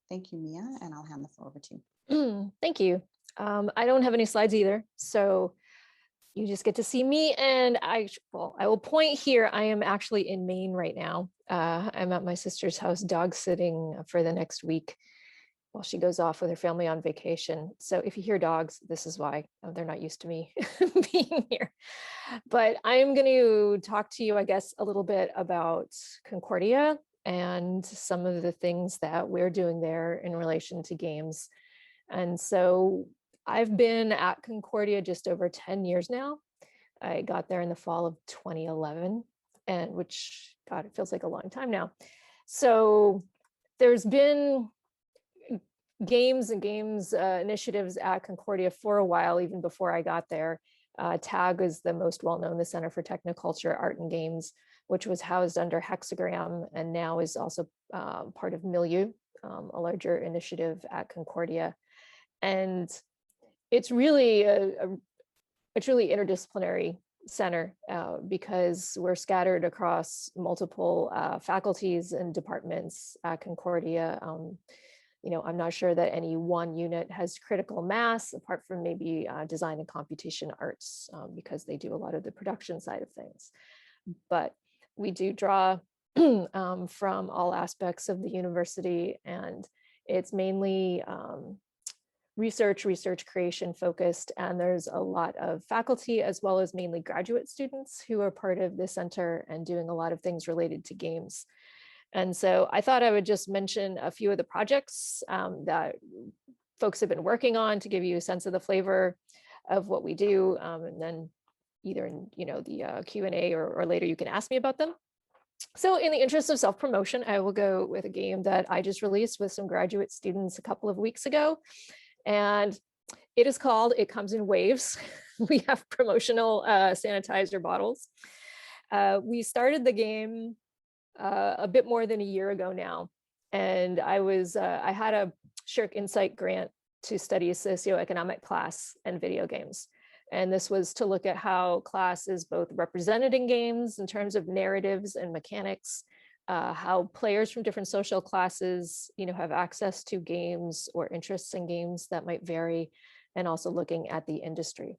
thank you, Mia, and I'll hand the floor over to you. Thank you. I don't have any slides either, so you just get to see me. And I will point here. I am actually in Maine right now. I'm at my sister's house dog sitting for the next week while she goes off with her family on vacation. So if you hear dogs, this is why. They're not used to me being here. But I'm going to talk to you, I guess, a little bit about Concordia and some of the things that we're doing there in relation to games. And so I've been at Concordia just over 10 years now. I got there in the fall of 2011, and which, God, it feels like a long time now. So there's been games initiatives at Concordia for a while, even before I got there. TAG is the most well-known, the Center for Technoculture, Art and Games, which was housed under Hexagram and now is also part of Milieu, a larger initiative at Concordia. And it's really a truly interdisciplinary center because we're scattered across multiple faculties and departments at Concordia. I'm not sure that any one unit has critical mass apart from maybe design and computation arts because they do a lot of the production side of things. But we do draw from all aspects of the university, and it's mainly research creation focused, and there's a lot of faculty as well as mainly graduate students who are part of the center and doing a lot of things related to games. And so I thought I would just mention a few of the projects that folks have been working on to give you a sense of the flavor of what we do, and then either in the Q&A or later you can ask me about them. So in the interest of self-promotion, I will go with a game that I just released with some graduate students a couple of weeks ago. And it is called It Comes in Waves. We have promotional sanitizer bottles. We started the game a bit more than a year ago now. And I had a Shirk Insight grant to study a socioeconomic class and video games. And this was to look at how class is both represented in games in terms of narratives and mechanics, how players from different social classes, have access to games or interests in games that might vary, and also looking at the industry.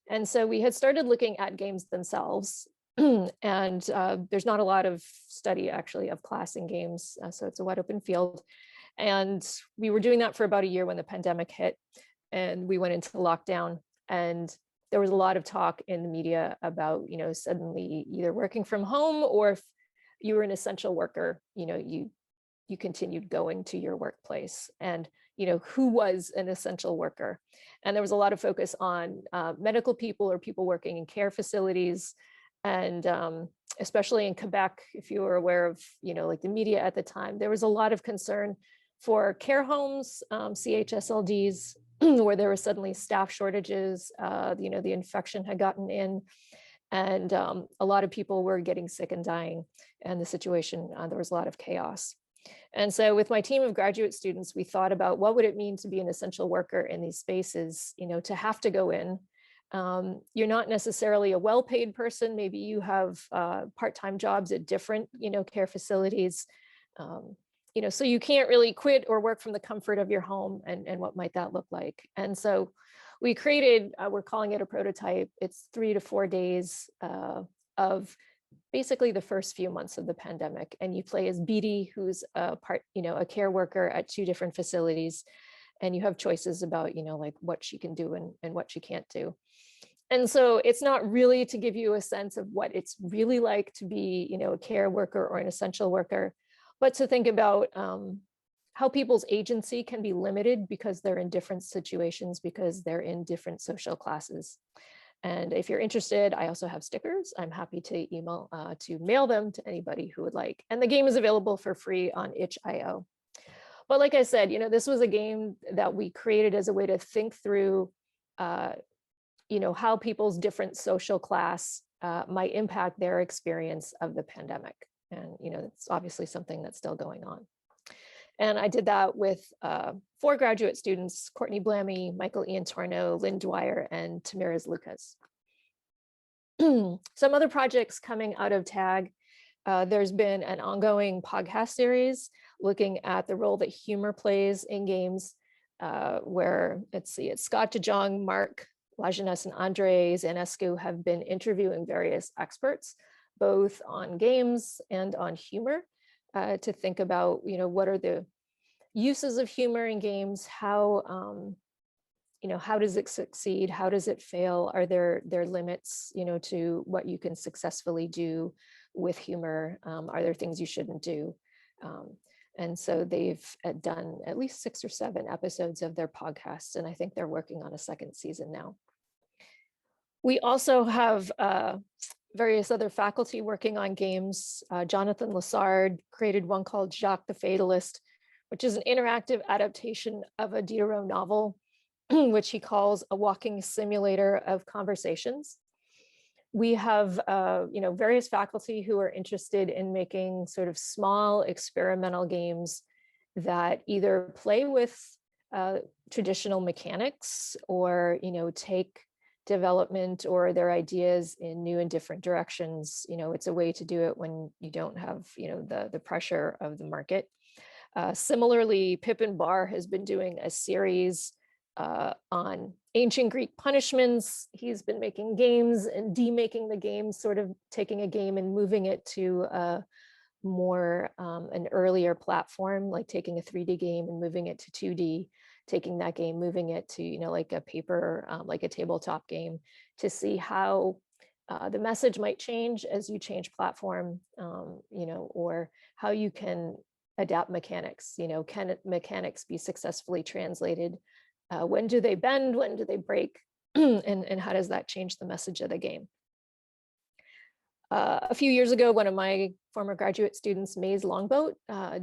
And so we had started looking at games themselves, and there's not a lot of study actually of class in games, so it's a wide open field. And we were doing that for about a year when the pandemic hit, and we went into lockdown, and there was a lot of talk in the media about, suddenly either working from home, or if you were an essential worker, you continued going to your workplace, and who was an essential worker. And there was a lot of focus on medical people or people working in care facilities, and especially in Quebec, if you were aware of like the media at the time, there was a lot of concern for care homes, CHSLDs, where there were suddenly staff shortages. The infection had gotten in, and a lot of people were getting sick and dying, and the situation, there was a lot of chaos. And so with my team of graduate students, we thought about what would it mean to be an essential worker in these spaces, to have to go in. You're not necessarily a well-paid person. Maybe you have part-time jobs at different, care facilities. So you can't really quit or work from the comfort of your home, and what might that look like? And so we created, we're calling it a prototype. It's 3 to 4 days of basically the first few months of the pandemic. And you play as Beatty, who's a care worker at 2 different facilities. And you have choices about, like what she can do and what she can't do. And so it's not really to give you a sense of what it's really like to be, a care worker or an essential worker, but to think about how people's agency can be limited because they're in different situations, because they're in different social classes. And if you're interested, I also have stickers. I'm happy to mail them to anybody who would like. And the game is available for free on itch.io. But like I said, this was a game that we created as a way to think through, how people's different social class might impact their experience of the pandemic. And, it's obviously something that's still going on. And I did that with 4 graduate students: Courtney Blammy, Michael Ian Torno, Lynn Dwyer, and Tamiris Lucas. Some other projects coming out of TAG. there's been an ongoing podcast series looking at the role that humor plays in games, where it's Scott DeJong, Mark Lajeunesse, and Andre Zanescu have been interviewing various experts, both on games and on humor, to think about, what are the uses of humor in games, how does it succeed, how does it fail, are there limits, to what you can successfully do with humor, are there things you shouldn't do? And so they've done at least 6 or 7 episodes of their podcast, and I think they're working on a second season now. We also have various other faculty working on games. Jonathan Lassard created one called Jacques the Fatalist, which is an interactive adaptation of a Diderot novel, which he calls a walking simulator of conversations. We have various faculty who are interested in making sort of small experimental games that either play with traditional mechanics or take development or their ideas in new and different directions. It's a way to do it when you don't have the pressure of the market. Similarly, Pippin Barr has been doing a series on ancient Greek punishments. He's been making games and demaking the games, sort of taking a game and moving it to more an earlier platform, like taking a 3D game and moving it to 2D, taking that game, moving it to, like a paper, like a tabletop game, to see how the message might change as you change platform, or how you can adapt mechanics. Can mechanics be successfully translated? When do they bend? When do they break? And how does that change the message of the game? A few years ago, one of my former graduate students, Maze Longboat,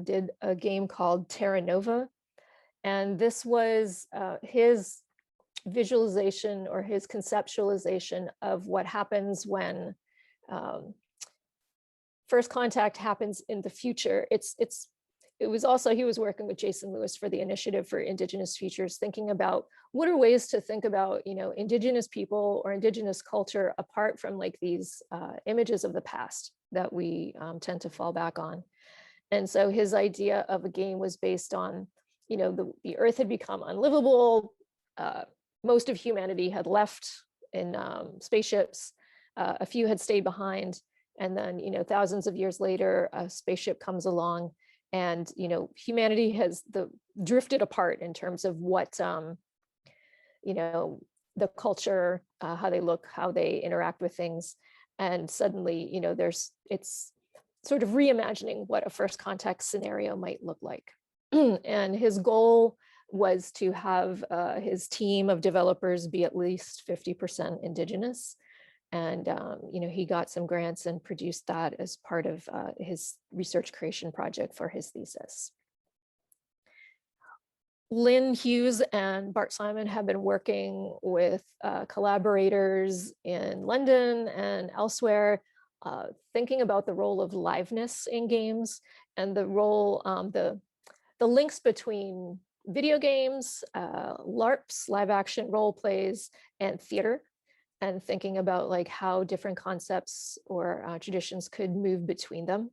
did a game called Terra Nova. And this was his visualization or his conceptualization of what happens when first contact happens in the future. It was also, he was working with Jason Lewis for the Initiative for Indigenous Futures, thinking about what are ways to think about, Indigenous people or Indigenous culture apart from like these images of the past that we tend to fall back on. And so his idea of a game was based on, the Earth had become unlivable. Most of humanity had left in spaceships. A few had stayed behind. And then, thousands of years later, a spaceship comes along. And, humanity has drifted apart in terms of what, the culture, how they look, how they interact with things. And suddenly, it's sort of reimagining what a first contact scenario might look like. And his goal was to have his team of developers be at least 50% Indigenous. And, he got some grants and produced that as part of his research creation project for his thesis. Lynn Hughes and Bart Simon have been working with collaborators in London and elsewhere, thinking about the role of liveness in games and the role, the links between video games, LARPs, live action role plays, and theater, and thinking about like how different concepts or traditions could move between them.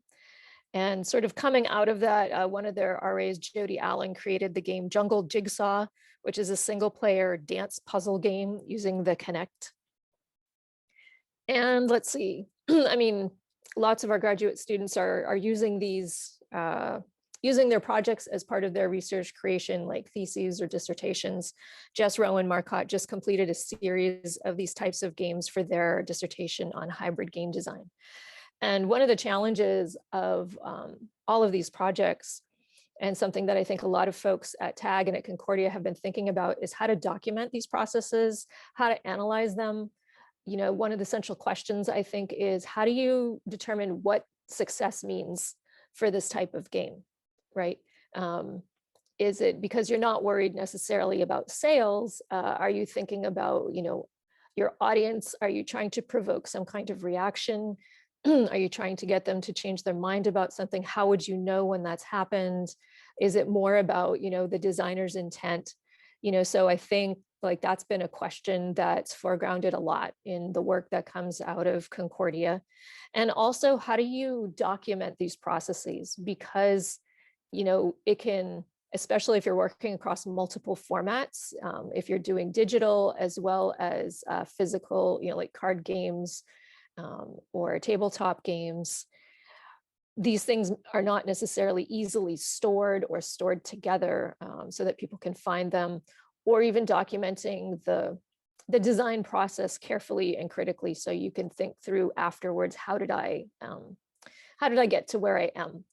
And sort of coming out of that, one of their RAs, Jody Allen, created the game Jungle Jigsaw, which is a single player dance puzzle game using the Kinect. And let's see, I mean, lots of our graduate students are using these, using their projects as part of their research creation, like theses or dissertations. Jess Rowan Marcotte just completed a series of these types of games for their dissertation on hybrid game design. And one of the challenges of all of these projects, and something that I think a lot of folks at TAG and at Concordia have been thinking about, is how to document these processes, how to analyze them. One of the central questions, I think, is how do you determine what success means for this type of game, right? Is it because you're not worried necessarily about sales? Are you thinking about, your audience? Are you trying to provoke some kind of reaction? Are you trying to get them to change their mind about something? How would you know when that's happened? Is it more about, the designer's intent? So I think Like that's been a question that's foregrounded a lot in the work that comes out of Concordia. And also, how do you document these processes? Because, it can, especially if you're working across multiple formats, if you're doing digital as well as physical, like card games or tabletop games, these things are not necessarily easily stored or stored together so that people can find them, or even documenting the design process carefully and critically so you can think through afterwards, how did I get to where I am?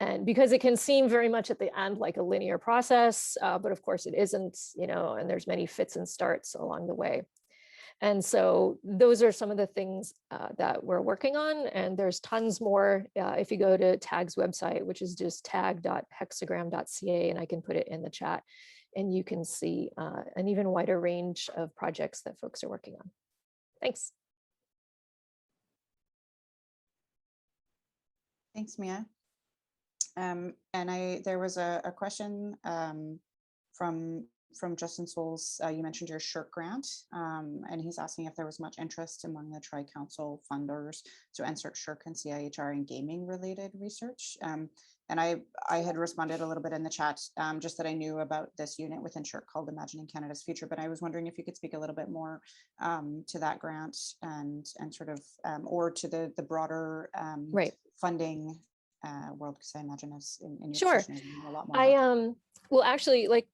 And because it can seem very much at the end like a linear process, but of course it isn't, and there's many fits and starts along the way. And so those are some of the things that we're working on. And there's tons more if you go to TAG's website, which is just tag.hexagram.ca, and I can put it in the chat. And you can see an even wider range of projects that folks are working on. Thanks. Thanks, Mia. And there was a question from Justin Souls. You mentioned your SHIRK grant, and he's asking if there was much interest among the Tri-Council funders to insert SHIRK and CIHR in gaming related research. And I had responded a little bit in the chat, just that I knew about this unit within SHIRK called Imagining Canada's Future, but I was wondering if you could speak a little bit more to that grant and sort of, or to the broader right. funding world, because I imagine as in your sure. position, you know a lot more. Well, actually, like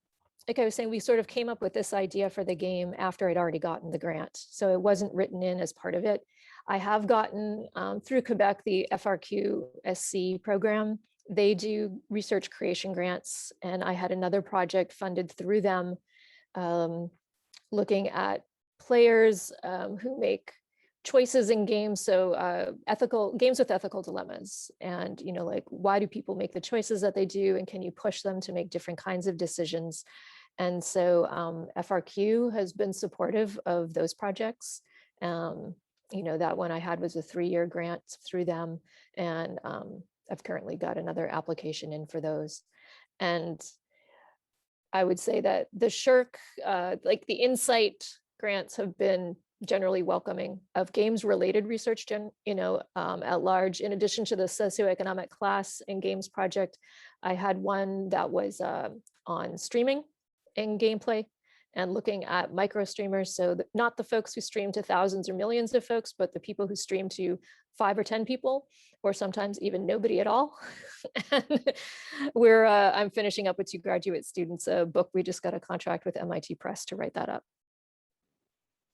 I was saying, we sort of came up with this idea for the game after I'd already gotten the grant. So it wasn't written in as part of it. I have gotten through Quebec, the FRQ-SC program. They do research creation grants. And I had another project funded through them looking at players who make choices in games, so ethical games with ethical dilemmas, and like, why do people make the choices that they do, and can you push them to make different kinds of decisions? And so FRQ has been supportive of those projects. That one I had was a 3-year grant through them, and I've currently got another application in for those. And I would say that the SHIRK, like the Insight grants, have been generally welcoming of games related research at large. In addition to the socioeconomic class and games project, I had one that was on streaming and gameplay and looking at micro streamers. So not the folks who stream to thousands or millions of folks, but the people who stream to 5 or 10 people, or sometimes even nobody at all. And I'm finishing up with 2 graduate students a book. We just got a contract with MIT Press to write that up.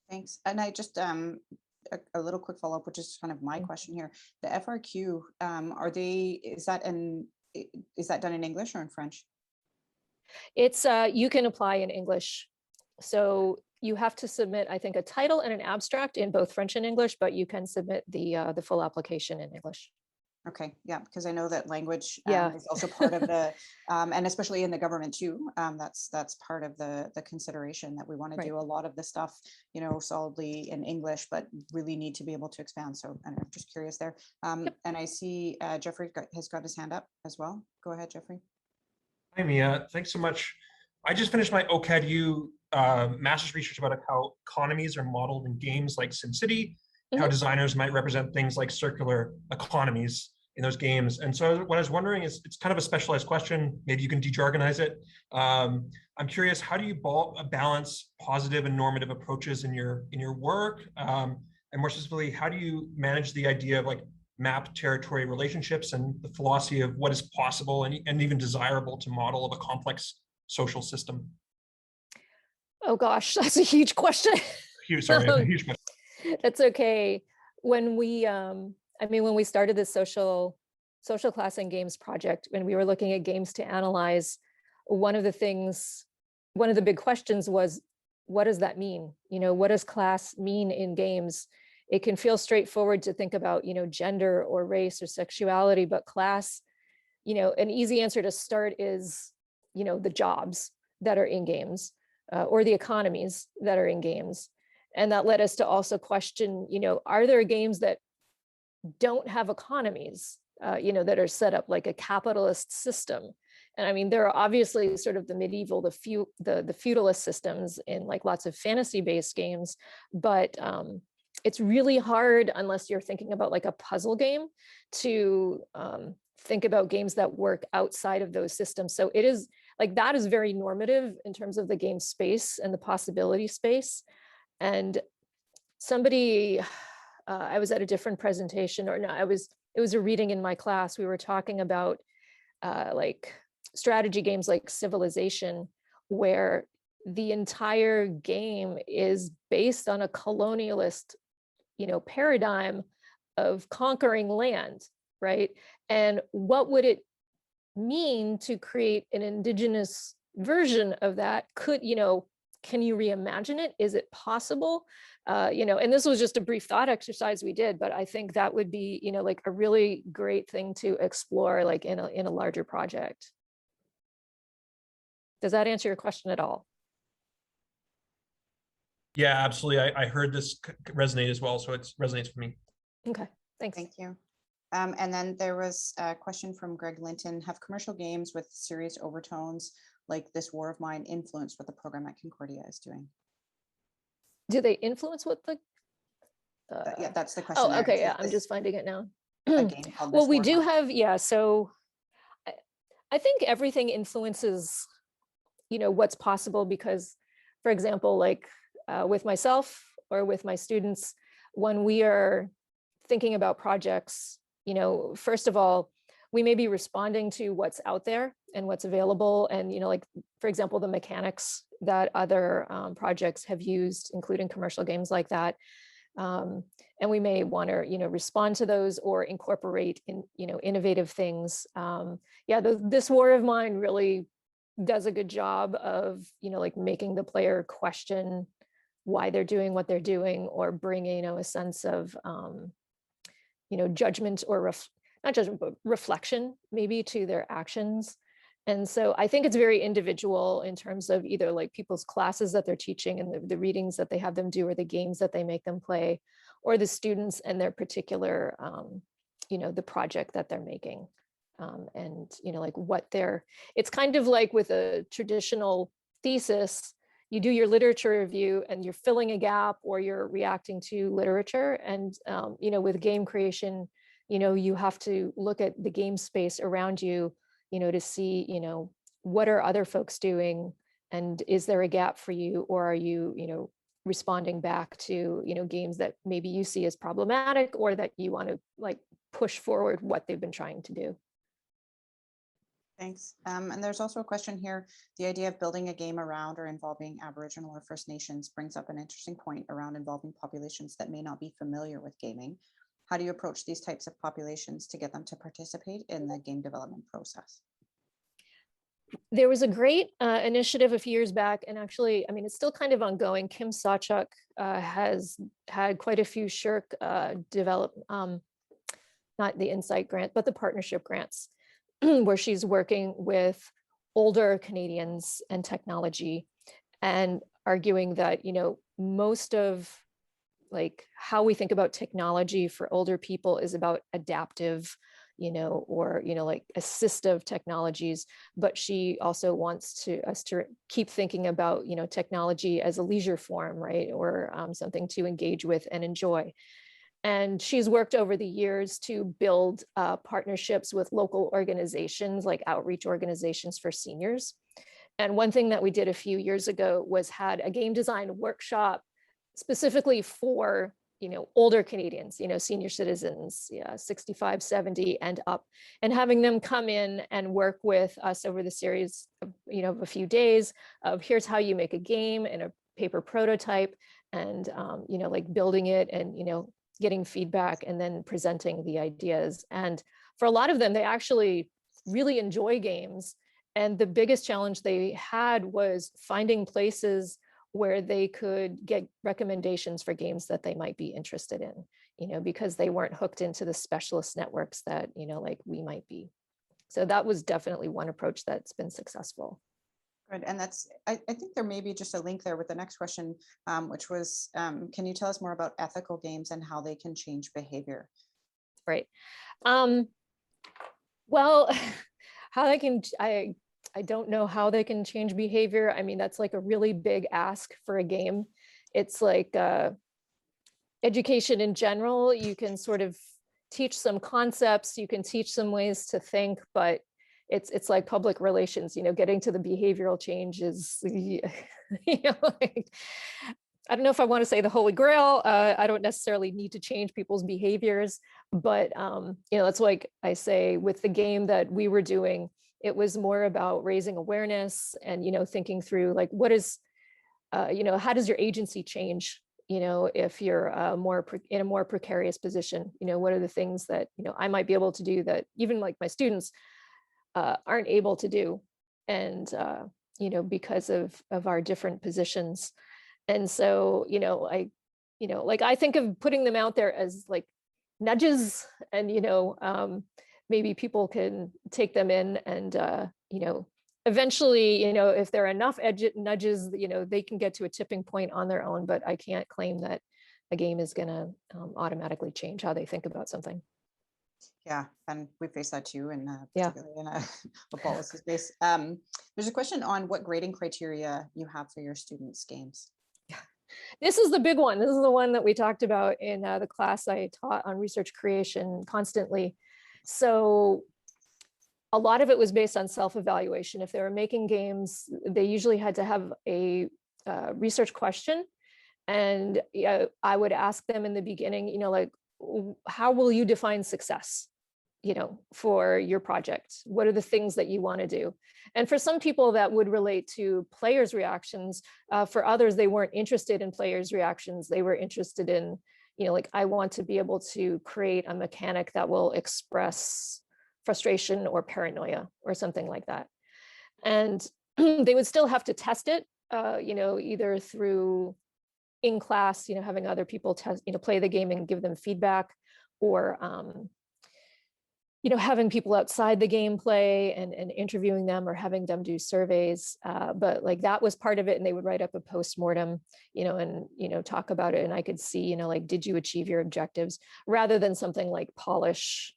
Thanks. And I just a little quick follow-up, which is kind of my question here. The FRQ, is that done in English or in French? It's you can apply in English. So you have to submit, I think, a title and an abstract in both French and English, but you can submit the full application in English. Okay, yeah, because I know that language Yeah. is also part of the, and especially in the government too, that's part of the consideration, that we want to Right. do a lot of the stuff, solidly in English, but really need to be able to expand. So I'm just curious there. Yep. And I see Jeffrey has got his hand up as well. Go ahead, Jeffrey. Hi, Mia. Thanks so much. I just finished my OCADU master's research about how economies are modeled in games like SimCity, how designers might represent things like circular economies in those games. And so what I was wondering is, it's kind of a specialized question, maybe you can de-jargonize it. I'm curious, how do you balance positive and normative approaches in your work? And more specifically, how do you manage the idea of like map territory relationships and the philosophy of what is possible and even desirable to model of a complex social system? Oh gosh, that's a huge question. Huge, sorry, huge question. That's okay. When we, when we started this social class and games project, when we were looking at games to analyze, one of the big questions was, what does that mean? What does class mean in games? It can feel straightforward to think about, gender or race or sexuality, but class, an easy answer to start is, the jobs that are in games or the economies that are in games. And that led us to also question, are there games that don't have economies, that are set up like a capitalist system? And I mean, there are obviously sort of the medieval, the feudalist systems in like lots of fantasy-based games, but it's really hard unless you're thinking about like a puzzle game to think about games that work outside of those systems. So it is like, that is very normative in terms of the game space and the possibility space. And somebody, I was at a different presentation, or no, it was a reading in my class. We were talking about like strategy games like Civilization, where the entire game is based on a colonialist, paradigm of conquering land, right? And what would it mean to create an indigenous version of that? Can you reimagine it? Is it possible? And this was just a brief thought exercise we did, but I think that would be, like a really great thing to explore, like in a larger project. Does that answer your question at all? Yeah, absolutely. I heard this resonate as well, so it resonates with me. Okay, thanks. Thank you. And then there was a question from Greg Linton. Have commercial games with serious overtones like This War of Mine influenced what the program at Concordia is doing? Do they influence what the? Yeah, that's the question. Oh, okay, yeah, I'm just finding it now. A game called Well, This we War of do Mine. have, yeah, so I think everything influences, what's possible, because, for example, like with myself or with my students, when we are thinking about projects, first of all, we may be responding to what's out there and what's available. And, like, for example, the mechanics that other projects have used, including commercial games like that. And we may want to, respond to those or incorporate in, innovative things. This War of Mine really does a good job of, like making the player question why they're doing what they're doing, or bring, a sense of, judgment or not judgment, but reflection maybe to their actions. And so I think it's very individual in terms of either like people's classes that they're teaching and the readings that they have them do, or the games that they make them play, or the students and their particular, the project that they're making. And, like it's kind of like with a traditional thesis, you do your literature review and you're filling a gap or you're reacting to literature. And, with game creation, you have to look at the game space around you, to see, what are other folks doing, and is there a gap for you, or are you, responding back to, games that maybe you see as problematic, or that you want to like push forward what they've been trying to do. Thanks. And there's also a question here. The idea of building a game around or involving Aboriginal or First Nations brings up an interesting point around involving populations that may not be familiar with gaming. How do you approach these types of populations to get them to participate in the game development process? There was a great initiative a few years back, and actually, I mean, it's still kind of ongoing. Kim Sawchuk has had quite a few SSHRC develop, not the Insight grant, but the partnership grants, where she's working with older Canadians and technology, and arguing that, most of like how we think about technology for older people is about adaptive, or, like assistive technologies. But she also wants us to keep thinking about, technology as a leisure form, right? Or something to engage with and enjoy. And she's worked over the years to build partnerships with local organizations, like outreach organizations for seniors. And one thing that we did a few years ago was had a game design workshop specifically for, older Canadians, senior citizens, 65, 70 and up, and having them come in and work with us over the series of, a few days of here's how you make a game and a paper prototype, and, like building it and, getting feedback and then presenting the ideas. And for a lot of them, they actually really enjoy games. And the biggest challenge they had was finding places where they could get recommendations for games that they might be interested in, because they weren't hooked into the specialist networks that, like we might be. So that was definitely one approach that's been successful. Good. And that's, I think there may be just a link there with the next question, which was, can you tell us more about ethical games and how they can change behavior? Right. Well, how I I don't know how they can change behavior. I mean, that's like a really big ask for a game. It's like education in general. You can sort of teach some concepts, you can teach some ways to think, but it's like public relations, getting to the behavioral change is, like, I don't know if I want to say the holy grail. I don't necessarily need to change people's behaviors, but it's like I say with the game that we were doing, it was more about raising awareness and, thinking through like, what is, how does your agency change, if you're in a more precarious position? What are the things that, I might be able to do that even like my students aren't able to do, and because of our different positions. And so like I think of putting them out there as like nudges, and maybe people can take them in, and eventually, if there are enough nudges, they can get to a tipping point on their own. But I can't claim that a game is going to automatically change how they think about something. Yeah, and we face that too, and Yeah. particularly in a policy space. There's a question on what grading criteria you have for your students' games. This is the big one. This is the one that we talked about in the class I taught on research creation constantly. So a lot of it was based on self-evaluation. If they were making games, they usually had to have a research question. And I would ask them in the beginning, like, how will you define success, for your project? What are the things that you want to do? And for some people that would relate to players' reactions. For others, they weren't interested in players' reactions. They were interested in, like, I want to be able to create a mechanic that will express frustration or paranoia or something like that. And they would still have to test it, either through in class, having other people test, play the game and give them feedback, or having people outside the gameplay and interviewing them, or having them do surveys. But like that was part of it. And they would write up a postmortem, and, talk about it. And I could see, like, did you achieve your objectives, rather than something like polish,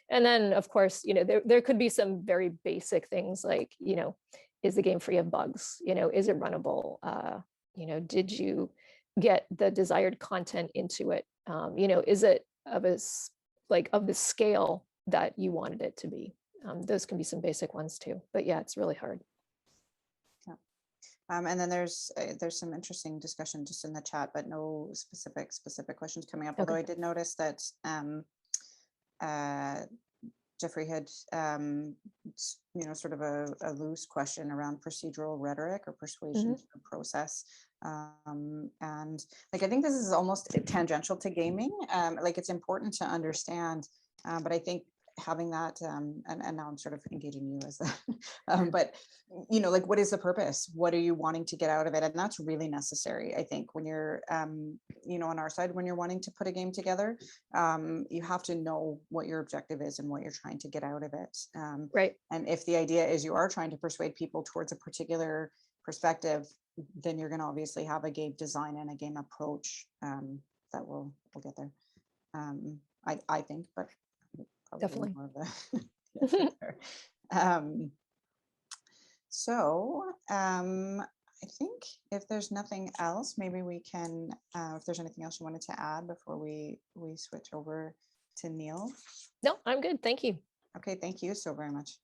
and then of course, there could be some very basic things like, is the game free of bugs? Is it runnable? Did you get the desired content into it? Is it of the scale that you wanted it to be? Those can be some basic ones too, but yeah, it's really hard. Yeah. And then there's some interesting discussion just in the chat, but no specific questions coming up. Okay. Although I did notice that Jeffrey had, sort of a loose question around procedural rhetoric or persuasion through process. And like, I think this is almost tangential to gaming. Like, it's important to understand, but I think having that, and now I'm sort of engaging you as that, but like, what is the purpose? What are you wanting to get out of it? And that's really necessary, I think, when you're, on our side, when you're wanting to put a game together, you have to know what your objective is and what you're trying to get out of it. Right. And if the idea is you are trying to persuade people towards a particular perspective, then you're going to obviously have a game design and a game approach that will get there. I think, but definitely. More of the so I think if there's nothing else, maybe we can, if there's anything else you wanted to add before we switch over to Neil. No, I'm good. Thank you. Okay, thank you so very much.